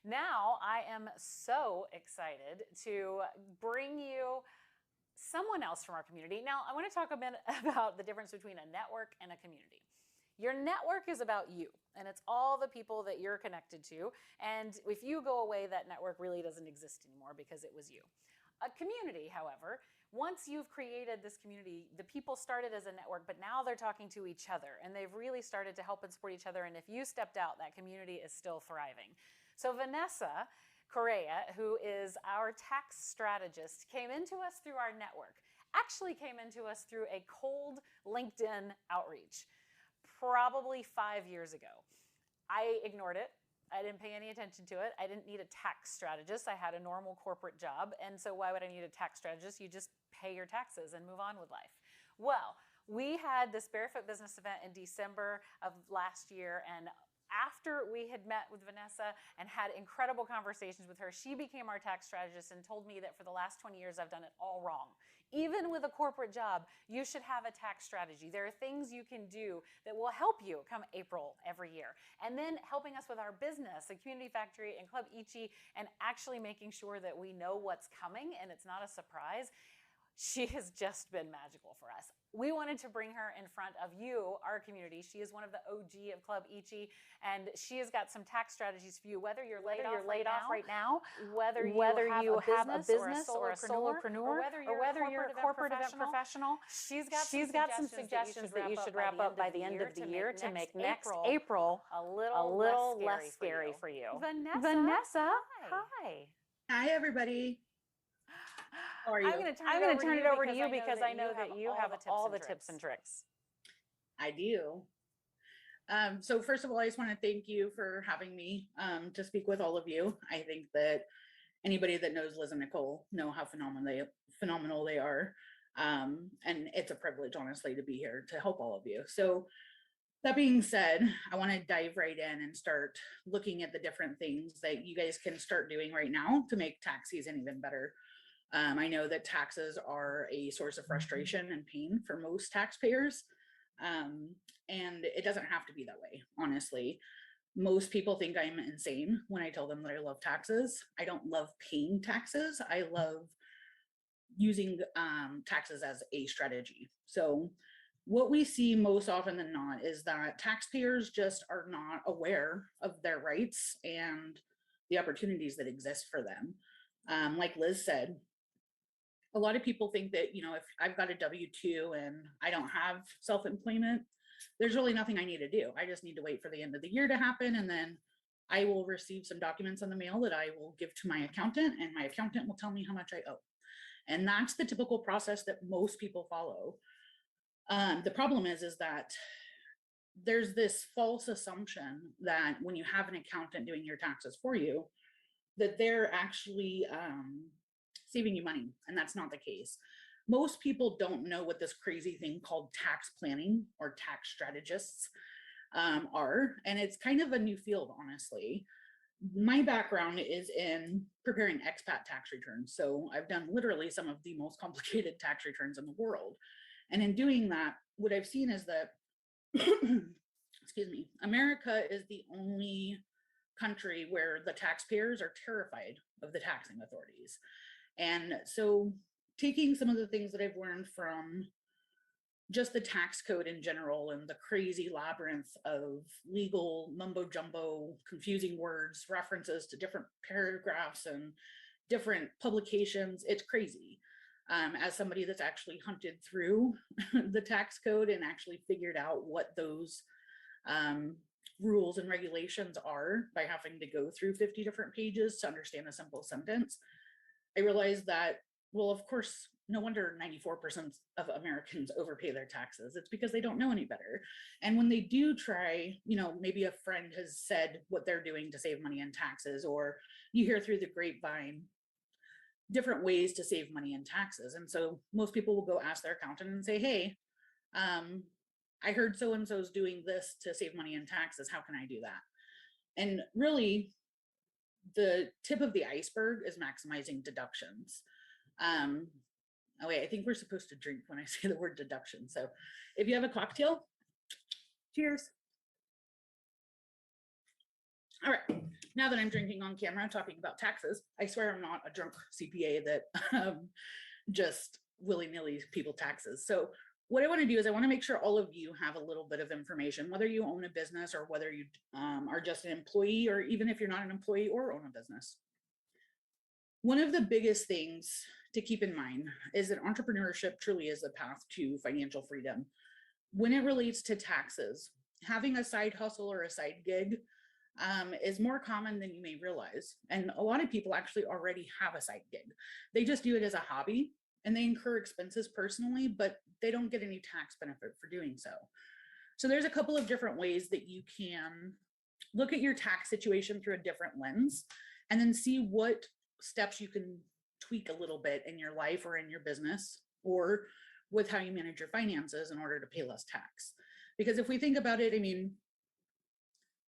Now I am so excited to bring you someone else from our community. Now, I want to talk a bit about the difference between a network and a community. Your network is about you, and it's all the people that you're connected to. And if you go away, that network really doesn't exist anymore because it was you. A community, however, once you've created this community, the people started as a network, but now they're talking to each other, and they've really started to help and support each other. And if you stepped out, that community is still thriving. So Vanessa Correa, who is our tax strategist, came into us through our network, actually came into us through a cold LinkedIn outreach, probably 5 years ago. I ignored it. I didn't pay any attention to it. I didn't need a tax strategist. I had a normal corporate job. And so why would I need a tax strategist? You just pay your taxes and move on with life. Well, we had this Barefoot Business event in December of last year, and after we had met with Vanessa and had incredible conversations with her, she became our tax strategist and told me that for the last 20 years, I've done it all wrong. Even with a corporate job, you should have a tax strategy. There are things you can do that will help you come April every year. And then helping us with our business, the Community Factory and Club Ichi, and actually making sure that we know what's coming and it's not a surprise. She has just been magical for us. We wanted to bring her in front of you, our community. She is one of the OG of Club Ichi, and she has got some tax strategies for you, whether you're laid off right now, whether you have a business or a solopreneur, or whether you're a corporate event professional. She's got some suggestions that you should wrap up by the end of the year to make next April a little less scary for you. Vanessa, hi. Hi, everybody. How are you? I'm going to turn it over to you because I know that you have all the tips and tricks. I do. So first of all, I just want to thank you for having me to speak with all of you. I think that anybody that knows Liz and Nicole know how phenomenal they are. And it's a privilege, honestly, to be here to help all of you. So that being said, I want to dive right in and start looking at the different things that you guys can start doing right now to make tax season even better. I know that taxes are a source of frustration and pain for most taxpayers, and it doesn't have to be that way, honestly. Most people think I'm insane when I tell them that I love taxes. I don't love paying taxes. I love using taxes as a strategy. So what we see most often than not is that taxpayers just are not aware of their rights and the opportunities that exist for them. Like Liz said, a lot of people think that, you know, if I've got a W-2 and I don't have self-employment, there's really nothing I need to do. I just need to wait for the end of the year to happen. And then I will receive some documents in the mail that I will give to my accountant, and my accountant will tell me how much I owe. And that's the typical process that most people follow. The problem is that there's this false assumption that when you have an accountant doing your taxes for you, that they're actually saving you money, and that's not the case. Most people don't know what this crazy thing called tax planning or tax strategists are, and it's kind of a new field, honestly. My background is in preparing expat tax returns, so I've done literally some of the most complicated tax returns in the world. And in doing that, what I've seen is that excuse me, America is the only country where the taxpayers are terrified of the taxing authorities. And so taking some of the things that I've learned from just the tax code in general and the crazy labyrinth of legal mumbo jumbo, confusing words, references to different paragraphs and different publications, it's crazy. As somebody that's actually hunted through the tax code and actually figured out what those rules and regulations are by having to go through 50 different pages to understand a simple sentence, I realized that, well, of course, no wonder 94% of Americans overpay their taxes. It's because they don't know any better. And when they do try, you know, maybe a friend has said what they're doing to save money in taxes, or you hear through the grapevine different ways to save money in taxes. And so most people will go ask their accountant and say, hey, I heard so-and-so's doing this to save money in taxes. How can I do that? And really, the tip of the iceberg is maximizing deductions. Oh wait, I think we're supposed to drink when I say the word deduction. So if you have a cocktail, cheers. All right. Now that I'm drinking on camera talking about taxes, I swear I'm not a drunk CPA that just willy-nilly people taxes. So what I want to do is I want to make sure all of you have a little bit of information, whether you own a business or whether you are just an employee, or even if you're not an employee or own a business. One of the biggest things to keep in mind is that entrepreneurship truly is the path to financial freedom. When it relates to taxes, having a side hustle or a side gig is more common than you may realize. And a lot of people actually already have a side gig. They just do it as a hobby and they incur expenses personally, but they don't get any tax benefit for doing so. So there's a couple of different ways that you can look at your tax situation through a different lens and then see what steps you can tweak a little bit in your life or in your business or with how you manage your finances in order to pay less tax. Because if we think about it, I mean,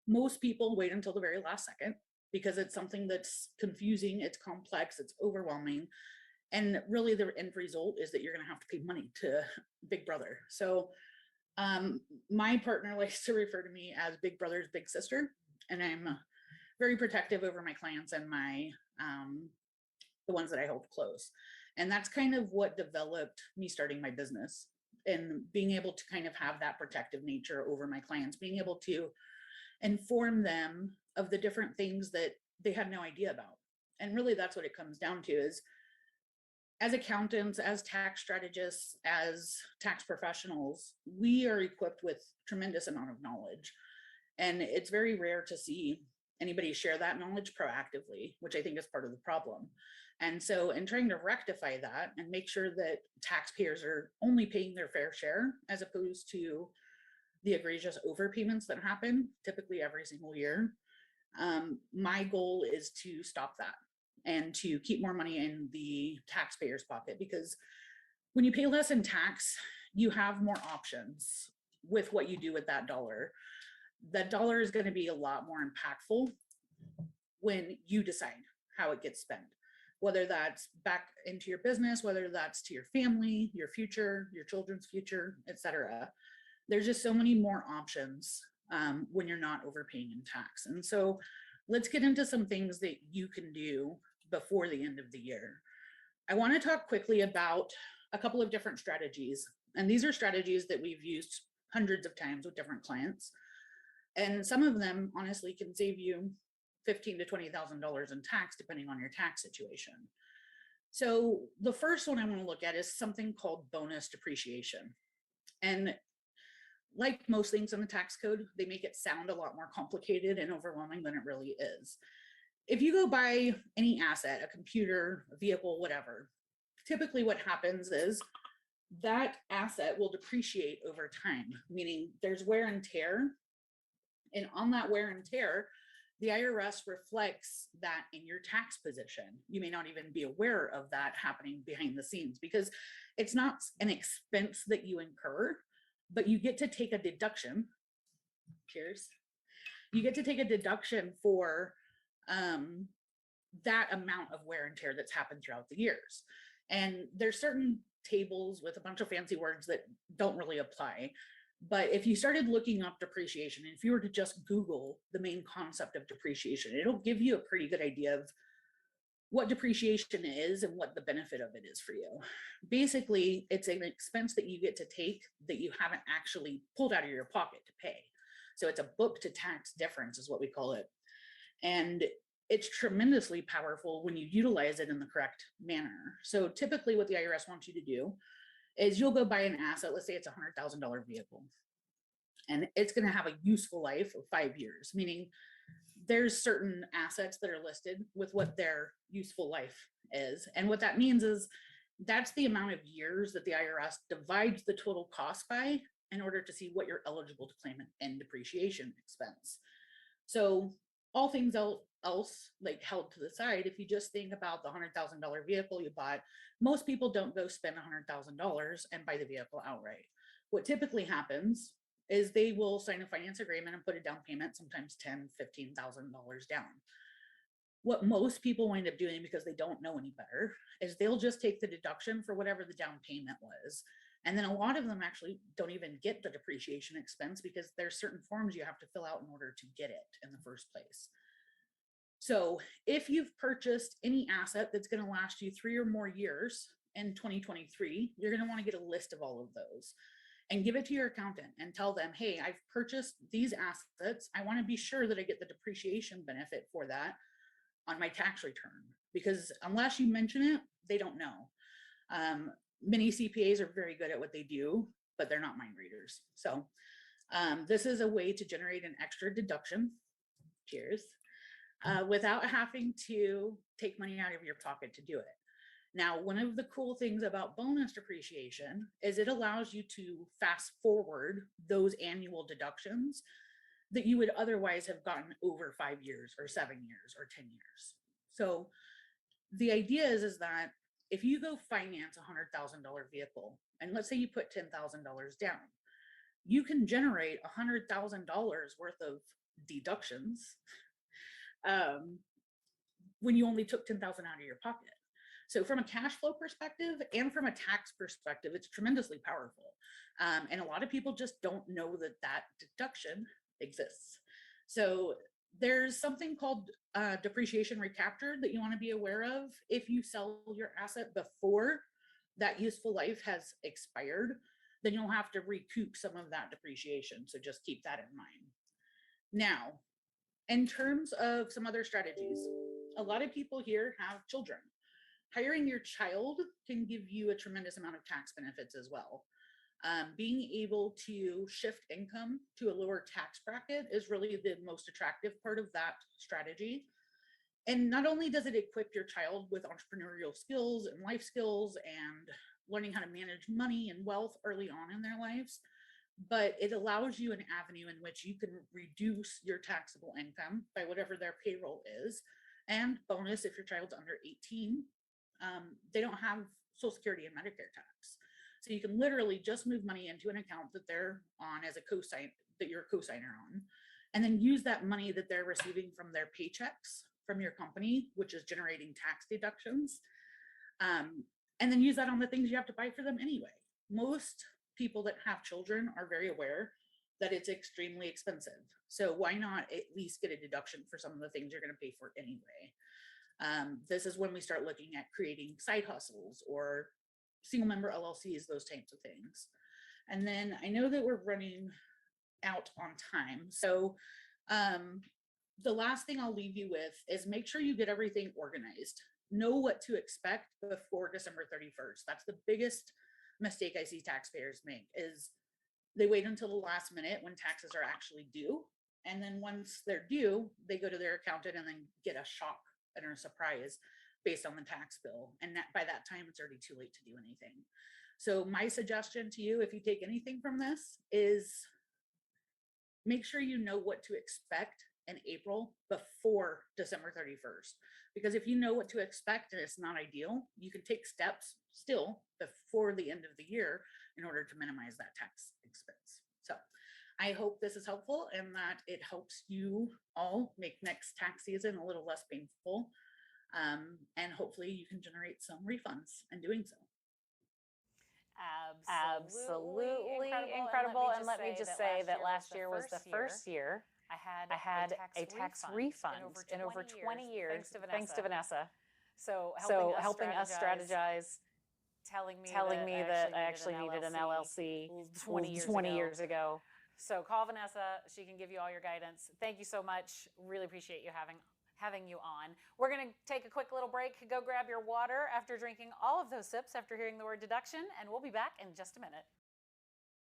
most people wait until the very last second because it's something that's confusing, it's complex, it's overwhelming. And really the end result is that you're going to have to pay money to Big Brother. So my partner likes to refer to me as Big Brother's big sister, and I'm very protective over my clients and my the ones that I hold close. And that's kind of what developed me starting my business and being able to kind of have that protective nature over my clients, being able to inform them of the different things that they had no idea about. And really that's what it comes down to is as accountants, as tax strategists, as tax professionals, we are equipped with tremendous amount of knowledge. And it's very rare to see anybody share that knowledge proactively, which I think is part of the problem. And so in trying to rectify that and make sure that taxpayers are only paying their fair share as opposed to the egregious overpayments that happen typically every single year, my goal is to stop that and to keep more money in the taxpayer's pocket, because when you pay less in tax, you have more options with what you do with that dollar. That dollar is going to be a lot more impactful when you decide how it gets spent, whether that's back into your business, whether that's to your family, your future, your children's future, etc. There's just so many more options when you're not overpaying in tax. And so let's get into some things that you can do before the end of the year. I want to talk quickly about a couple of different strategies. And these are strategies that we've used hundreds of times with different clients. And some of them honestly can save you $15,000 to $20,000 in tax, depending on your tax situation. So the first one I want to look at is something called bonus depreciation. And like most things in the tax code, they make it sound a lot more complicated and overwhelming than it really is. If you go buy any asset, a computer, a vehicle, whatever, typically what happens is that asset will depreciate over time, meaning there's wear and tear. And on that wear and tear, the IRS reflects that in your tax position. You may not even be aware of that happening behind the scenes because it's not an expense that you incur, but you get to take a deduction. Cheers. You get to take a deduction for that amount of wear and tear that's happened throughout the years. And there's certain tables with a bunch of fancy words that don't really apply. But if you started looking up depreciation, and if you were to just Google the main concept of depreciation, it'll give you a pretty good idea of what depreciation is and what the benefit of it is for you. Basically, it's an expense that you get to take that you haven't actually pulled out of your pocket to pay. So it's a book to tax difference is what we call it. And it's tremendously powerful when you utilize it in the correct manner. So typically what the IRS wants you to do is you'll go buy an asset, let's say it's a $100,000 vehicle, and it's going to have a useful life of 5 years, meaning there's certain assets that are listed with what their useful life is. And what that means is that's the amount of years that the IRS divides the total cost by in order to see what you're eligible to claim in depreciation expense. So all things else like held to the side, if you just think about the $100,000 vehicle you bought, most people don't go spend $100,000 and buy the vehicle outright. What typically happens is they will sign a finance agreement and put a down payment, sometimes $10,000, $15,000 down. What most people wind up doing, because they don't know any better, is they'll just take the deduction for whatever the down payment was. And then a lot of them actually don't even get the depreciation expense because there's certain forms you have to fill out in order to get it in the first place. So if you've purchased any asset that's going to last you 3 or more years in 2023, you're going to want to get a list of all of those and give it to your accountant and tell them, hey, I've purchased these assets. I want to be sure that I get the depreciation benefit for that on my tax return, because unless you mention it, they don't know. Many CPAs are very good at what they do, but they're not mind readers. So this is a way to generate an extra deduction. Cheers. Without having to take money out of your pocket to do it. Now, one of the cool things about bonus depreciation is it allows you to fast forward those annual deductions that you would otherwise have gotten over 5 years or 7 years or 10 years. So the idea is that if you go finance a $100,000 vehicle, and let's say you put $10,000 down, you can generate $100,000 worth of deductions when you only took 10,000 out of your pocket. So from a cash flow perspective and from a tax perspective, it's tremendously powerful. And a lot of people just don't know that that deduction exists. So there's something called depreciation recapture that you want to be aware of. If you sell your asset before that useful life has expired, then you'll have to recoup some of that depreciation. So just keep that in mind. Now, in terms of some other strategies, a lot of people here have children. Hiring your child can give you a tremendous amount of tax benefits as well. Being able to shift income to a lower tax bracket is really the most attractive part of that strategy. And not only does it equip your child with entrepreneurial skills and life skills and learning how to manage money and wealth early on in their lives, but it allows you an avenue in which you can reduce your taxable income by whatever their payroll is. And bonus, if your child's under 18, they don't have Social Security and Medicare tax. So you can literally just move money into an account that they're on as a cosign, that you're a cosigner on, and then use that money that they're receiving from their paychecks from your company, which is generating tax deductions, and then use that on the things you have to buy for them anyway. Most people that have children are very aware that it's extremely expensive. So why not at least get a deduction for some of the things you're going to pay for anyway? This is when we start looking at creating side hustles or single member LLCs, those types of things. And then I know that we're running out on time. So the last thing I'll leave you with is make sure you get everything organized. Know what to expect before December 31st. That's the biggest mistake I see taxpayers make, is they wait until the last minute when taxes are actually due. And then once they're due, they go to their accountant and then get a shock and a surprise based on the tax bill. And that, by that time, it's already too late to do anything. So my suggestion to you, if you take anything from this, is make sure you know what to expect in April before December 31st. Because if you know what to expect and it's not ideal, you can take steps still before the end of the year in order to minimize that tax expense. So I hope this is helpful and that it helps you all make next tax season a little less painful. And hopefully you can generate some refunds in doing so. Absolutely incredible. And let me just say that last year was the first year I had a tax refund in over 20 years, thanks to Vanessa. So helping us strategize, telling me that I actually needed an LLC 20 years ago. So call Vanessa. She can give you all your guidance. Thank you so much. Really appreciate you having you on. We're going to take a quick little break. Go grab your water after drinking all of those sips after hearing the word deduction, and we'll be back in just a minute.